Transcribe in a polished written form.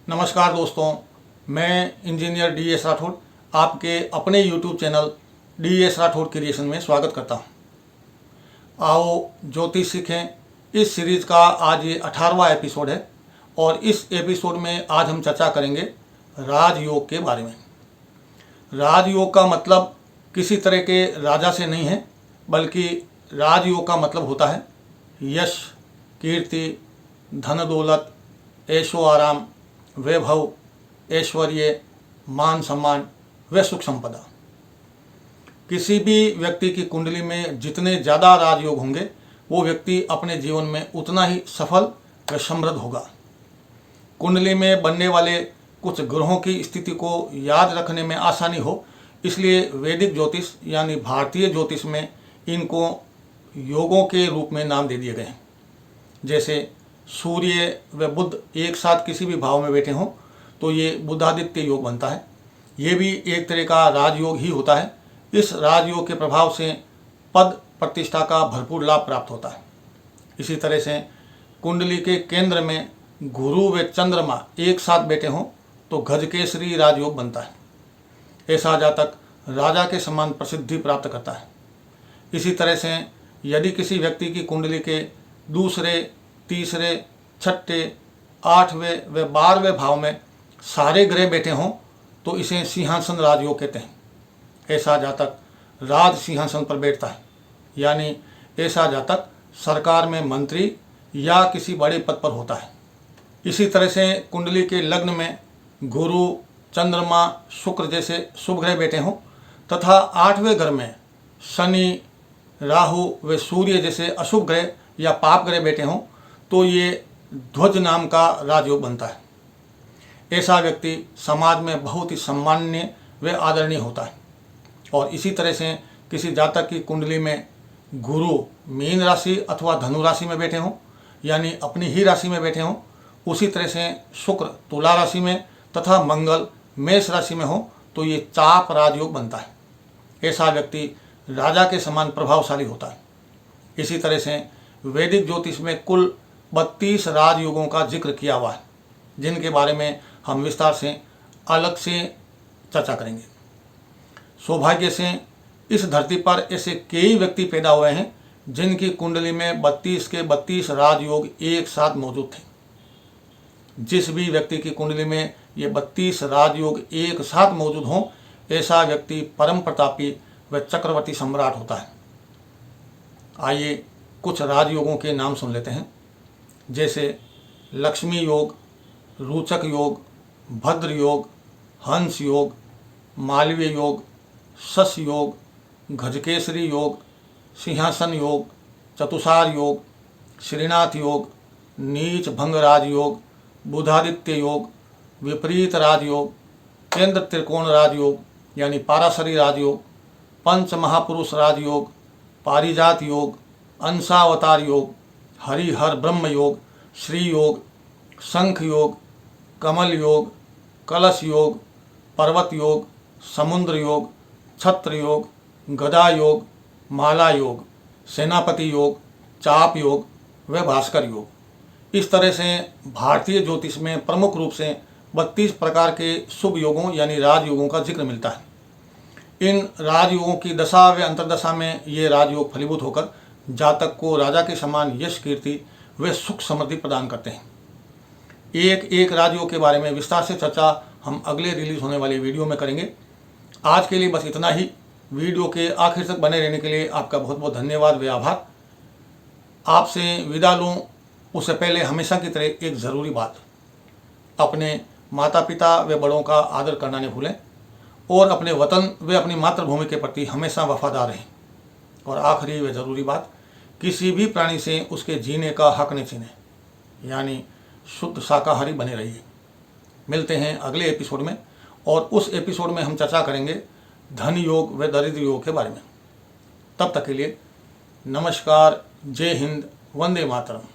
नमस्कार दोस्तों, मैं इंजीनियर डी.एस. राठौड़ आपके अपने YouTube channel DS. Rathore creation में स्वागत करता हूं। आओ ज्योतिष सीखें, इस सीरीज़ का आज ये 18वां एपिसोड है और इस एपिसोड में आज हम चर्चा करेंगे राजयोग के बारे में। राजयोग का मतलब किसी तरह के राजा से नहीं है, बल्कि राजयोग का मतलब होता है यश, कीर्ति, धन दौलत, ऐशो आराम, वैभव, ऐश्वर्य, मान सम्मान व सुख संपदा। किसी भी व्यक्ति की कुंडली में जितने ज़्यादा राजयोग होंगे वो व्यक्ति अपने जीवन में उतना ही सफल व समृद्ध होगा। कुंडली में बनने वाले कुछ ग्रहों की स्थिति को याद रखने में आसानी हो, इसलिए वैदिक ज्योतिष यानी भारतीय ज्योतिष में इनको योगों के रूप में नाम दे दिए गए हैं। जैसे सूर्य व बुध एक साथ किसी भी भाव में बैठे हों तो ये बुधादित्य योग बनता है। ये भी एक तरह का राजयोग ही होता है। इस राजयोग के प्रभाव से पद प्रतिष्ठा का भरपूर लाभ प्राप्त होता है। इसी तरह से कुंडली के केंद्र में गुरु व चंद्रमा एक साथ बैठे हों तो गजकेसरी राजयोग बनता है। ऐसा जातक राजा के समान प्रसिद्धि प्राप्त करता है। इसी तरह से यदि किसी व्यक्ति की कुंडली के दूसरे, तीसरे, छठे, 8वें व 12वें भाव में सारे ग्रह बैठे हों तो इसे सिंहासन राजयोग कहते हैं। ऐसा जातक राज सिंहासन पर बैठता है, यानी ऐसा जातक सरकार में मंत्री या किसी बड़े पद पर होता है। इसी तरह से कुंडली के लग्न में गुरु, चंद्रमा, शुक्र जैसे शुभ ग्रह बैठे हों तथा 8वें घर में शनि, राहु व सूर्य जैसे अशुभ ग्रह या पाप ग्रह बैठे हों तो ये ध्वज नाम का राजयोग बनता है। ऐसा व्यक्ति समाज में बहुत ही सम्माननीय व आदरणीय होता है। और इसी तरह से किसी जातक की कुंडली में गुरु मीन राशि अथवा धनु राशि में बैठे हों, यानी अपनी ही राशि में बैठे हों, उसी तरह से शुक्र तुला राशि में तथा मंगल मेष राशि में हो तो ये चाप राजयोग बनता है। ऐसा व्यक्ति राजा के समान प्रभावशाली होता है। इसी तरह से वैदिक ज्योतिष में कुल 32 राजयोगों का जिक्र किया हुआ है, जिनके बारे में हम विस्तार से अलग से चर्चा करेंगे। सौभाग्य से इस धरती पर ऐसे कई व्यक्ति पैदा हुए हैं जिनकी कुंडली में 32 के 32 राजयोग एक साथ मौजूद थे। जिस भी व्यक्ति की कुंडली में ये 32 राजयोग एक साथ मौजूद हों, ऐसा व्यक्ति परम प्रतापी व चक्रवर्ती सम्राट होता है। आइए कुछ राजयोगों के नाम सुन लेते हैं। जैसे लक्ष्मी योग, रोचक योग, भद्र योग, हंस योग, मालवीय योग, शश योग, गजकेसरी योग, सिंहासन योग, चतुसार योग, श्रीनाथ योग, नीच भंग राजयोग, बुधादित्य योग, विपरीत राजयोग, केंद्र त्रिकोण राजयोग यानी पाराशरी राजयोग, पंच महापुरुष राजयोग, पारिजात योग, अंशावतार योग, हरिहर ब्रह्म योग, श्री योग, शंख योग, कमल योग, कलश योग, पर्वत योग, समुद्र योग, छत्र योग, गदा योग, माला योग, सेनापति योग, चाप योग व भास्कर योग। इस तरह से भारतीय ज्योतिष में प्रमुख रूप से 32 प्रकार के शुभ योगों यानी राजयोगों का जिक्र मिलता है। इन राजयोगों की दशा व अंतर्दशा में ये राजयोग फलीभूत होकर जातक को राजा के समान यश, कीर्ति व सुख समृद्धि प्रदान करते हैं। एक एक राजयोग के बारे में विस्तार से चर्चा हम अगले रिलीज होने वाली वीडियो में करेंगे। आज के लिए बस इतना ही। वीडियो के आखिर तक बने रहने के लिए आपका बहुत बहुत धन्यवाद व आभार। आपसे विदा लूँ उससे पहले हमेशा की तरह एक ज़रूरी बात, अपने माता पिता व बड़ों का आदर करना नहीं भूलें और अपने वतन व अपनी मातृभूमि के प्रति हमेशा वफादार रहें। और आखिरी व ज़रूरी बात, किसी भी प्राणी से उसके जीने का हक नहीं छीनें, यानी शुद्ध शाकाहारी बने रहिए। मिलते हैं अगले एपिसोड में और उस एपिसोड में हम चर्चा करेंगे धन योग व दरिद्र योग के बारे में। तब तक के लिए नमस्कार, जय हिंद, वंदे मातरम।